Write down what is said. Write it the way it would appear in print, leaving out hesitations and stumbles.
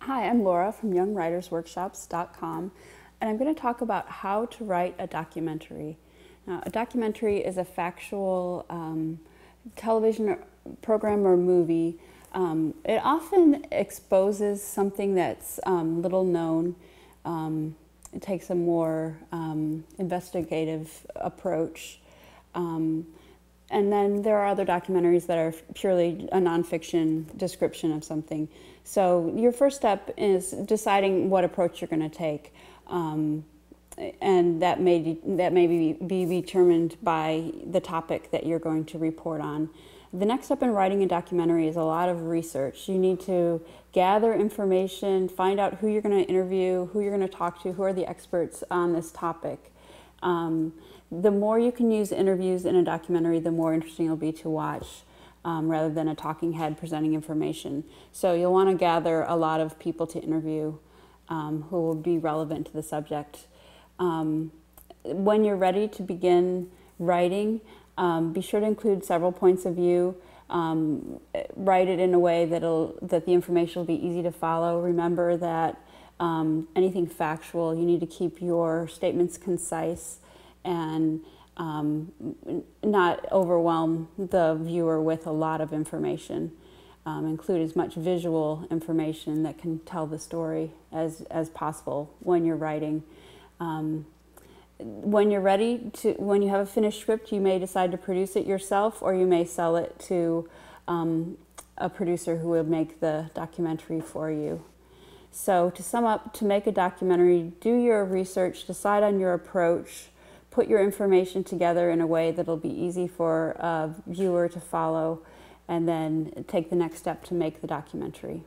Hi, I'm Laura from YoungWritersWorkshops.com, and I'm going to talk about how to write a documentary. Now, a documentary is a factual television program or movie. It often exposes something that's little known. It takes a more investigative approach. And then there are other documentaries that are purely a nonfiction description of something. So your first step is deciding what approach you're going to take. And that may be determined by the topic that you're going to report on. The next step in writing a documentary is a lot of research. You need to gather information, find out who you're going to interview, who you're going to talk to, who are the experts on this topic. The more you can use interviews in a documentary, the more interesting it'll be to watch, rather than a talking head presenting information. So you'll want to gather a lot of people to interview who will be relevant to the subject. When you're ready to begin writing, be sure to include several points of view. Write it in a way that the information will be easy to follow. Remember that anything factual, you need to keep your statements concise and not overwhelm the viewer with a lot of information. Include as much visual information that can tell the story as possible when you're writing. When you're ready when you have a finished script, you may decide to produce it yourself, or you may sell it to a producer who will make the documentary for you. So to sum up, to make a documentary, do your research, decide on your approach, put your information together in a way that'll be easy for a viewer to follow, and then take the next step to make the documentary.